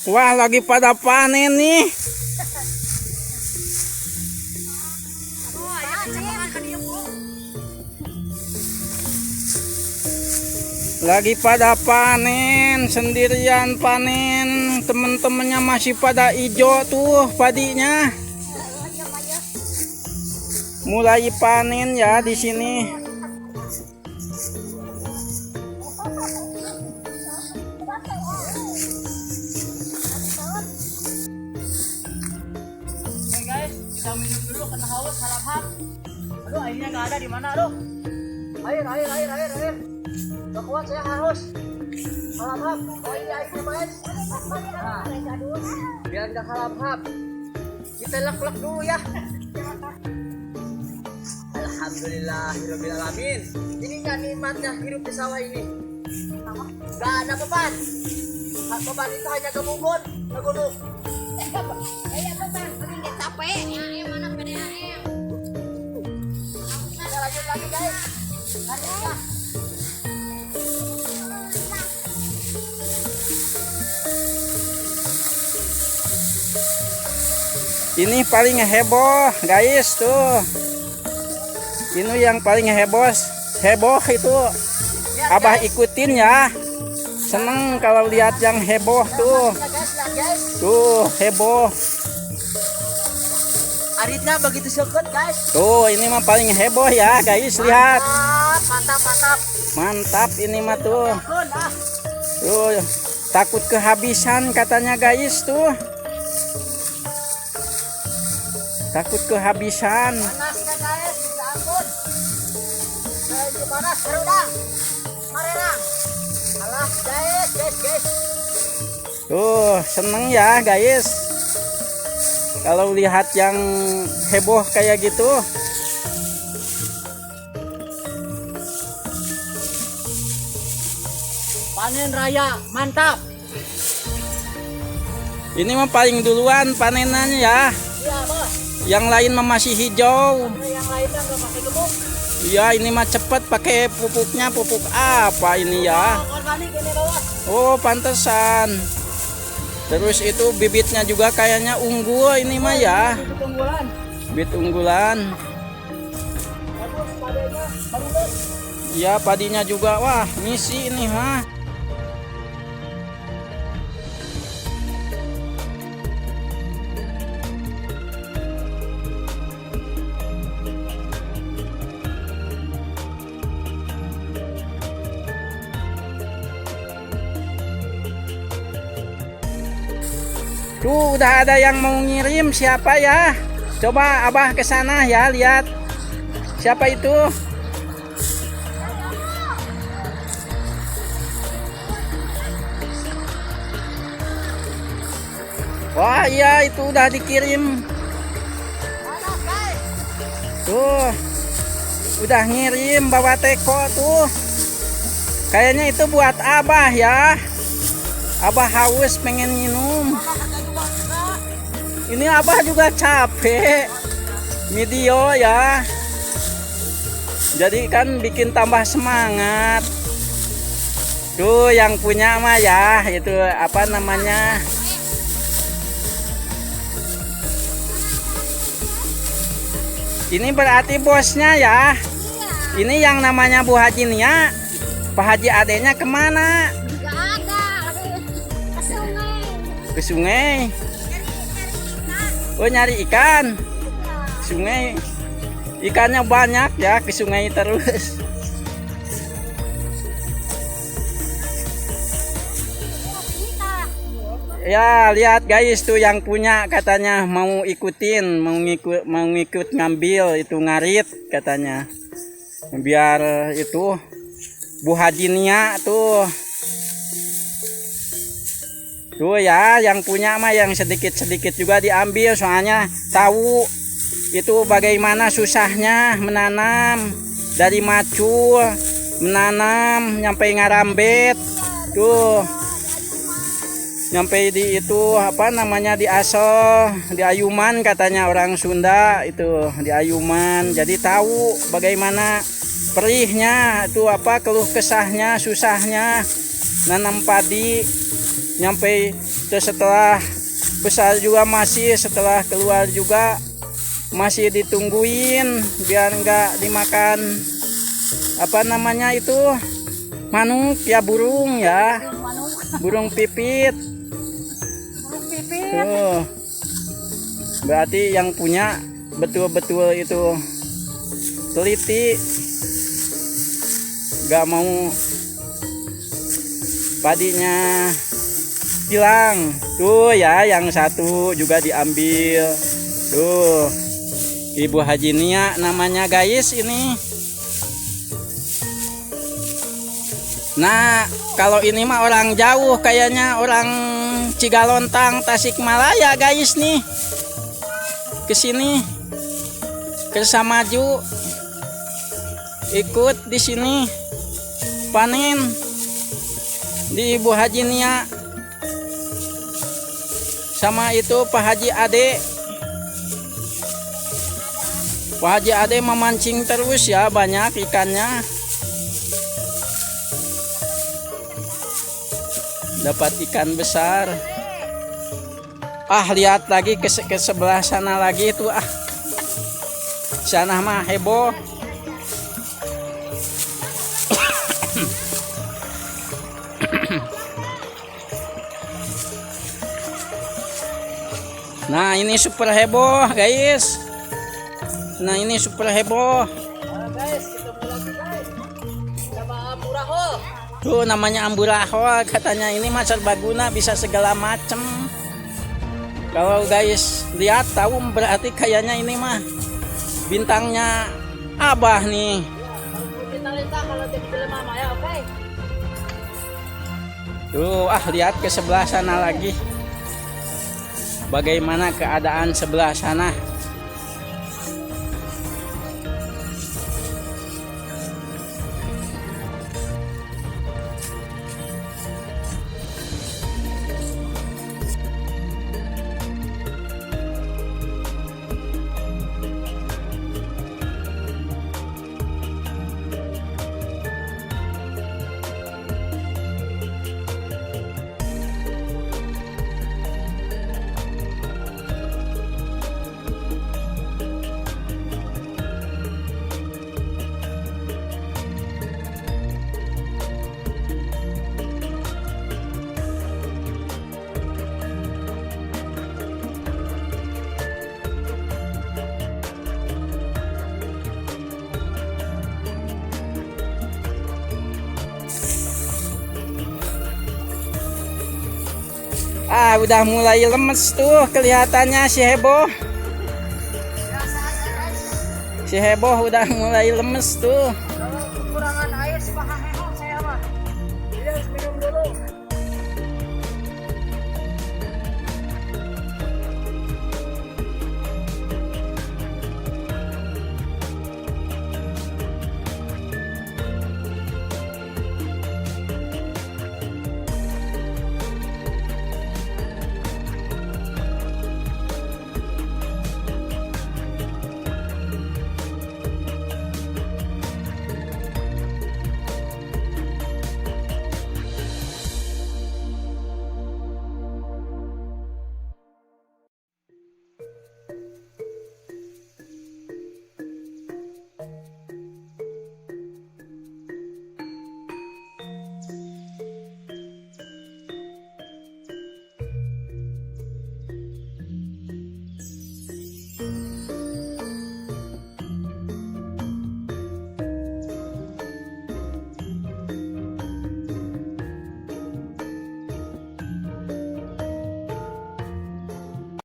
Wah, lagi pada panen nih. Lagi pada panen, sendirian panen. Temen-temennya masih pada hijau tuh padinya. Mulai panen ya di sini. Kita minum dulu kena haus harap-harap. Aduh, airnya nggak ada di mana, aduh. Air. Gak kuat saya haus. Harap-harap. Oh ini airnya main. Nah, biar nggak harap-harap. Kita lek-lek dulu ya. Alhamdulillahirabbil alamin. Ininya nikmatnya hidup di sawah ini. Gak ada beban. Beban itu hanya kebubun, kegunung. Kayak beban, paling capek. Yang mana PDAM? Kita lanjut lagi guys. Lanjut ya. Ini paling heboh guys tuh. Ini yang paling heboh itu. Abah ikutin ya. Seneng kalau lihat yang heboh tuh. Tuh heboh. Aritnya begitu sekut guys. Tuh ini mah paling heboh ya guys, lihat. Mantap. Mantap ini mah tuh. Tuh takut kehabisan katanya guys tuh. Takut kehabisan. Panasnya guys, bisa ampun. Panas, serudang. Marerang. Alas guys. Tuh seneng ya guys. Kalau lihat yang heboh kayak gitu. Panen raya, mantap. Ini mah paling duluan panenannya ya. Iya bos. Yang lain mah masih hijau. Yang lainnya nggak pakai gemuk. Iya ini mah cepet pakai pupuknya. Pupuk apa ini ya? Organik ini bos. Oh pantesan. Terus itu bibitnya juga kayaknya unggul ini mah ya. Bibit unggulan. Bibit unggulan. Bagus padanya, bagus. Iya padinya juga. Wah misi ini mah. Tuh udah ada yang mau ngirim, siapa ya? Coba Abah ke sana ya, lihat. Siapa itu? Wah, iya itu udah dikirim. Tuh. Udah ngirim bawa teko tuh. Kayaknya itu buat Abah ya. Abah haus pengen minum. Ini Abah juga capek video ya. Jadi kan bikin tambah semangat. Tuh yang punya mah ya, itu apa namanya? Ini berarti bosnya ya. Ini yang namanya Bu Haji Nia. Pak Haji adenya kemana? Gak ada, lagi ke sungai. Ke sungai. Oh nyari ikan. Sungai. Ikannya banyak ya, ke sungai terus. Ya lihat guys tuh yang punya katanya mau ikutin, mau ngikut ngambil itu ngarit katanya. Biar itu Bu Haji Nia tuh. Tuh ya yang punya mah yang sedikit-sedikit juga diambil, soalnya tahu itu bagaimana susahnya menanam dari macul, menanam nyampe ngarambet. Tuh nyampe di itu apa namanya di Aso, di Ayuman katanya orang Sunda itu, di Ayuman. Jadi tahu bagaimana perihnya itu, apa keluh kesahnya, susahnya nanam padi. nyampe terus setelah besar juga masih, setelah keluar juga masih ditungguin biar nggak dimakan apa namanya itu manuk ya, burung ya, burung pipit. Burung pipit. Tuh. Berarti yang punya betul-betul itu teliti, nggak mau padinya hilang. Tuh ya, yang satu juga diambil. Tuh, Ibu Haji Nia namanya guys ini. Nah, kalau ini mah orang jauh, kayaknya orang Cigalontang, Tasikmalaya guys nih. Kesini, ke Samaju, ikut di sini panen di Ibu Haji Nia sama itu Pak Haji Ade. Pak Haji Ade memancing terus ya, banyak ikannya. Dapat ikan besar. Ah, lihat lagi ke sebelah sana lagi itu ah. Sana mah heboh. Nah, ini super heboh, guys. Nah, ini super heboh. Nah, guys, ketemu lagi guys. Sama Amburaho. Tuh namanya Amburaho, katanya ini mah serbaguna, bisa segala macem. Kalau guys lihat tahu berarti kayaknya ini mah bintangnya Abah nih. Lintang-lintang kalau di film mama ya, oke. Tuh, ah lihat ke sebelah sana lagi. Bagaimana keadaan sebelah sana? Ah, udah mulai lemes tuh kelihatannya si heboh. Si heboh udah mulai lemes tuh.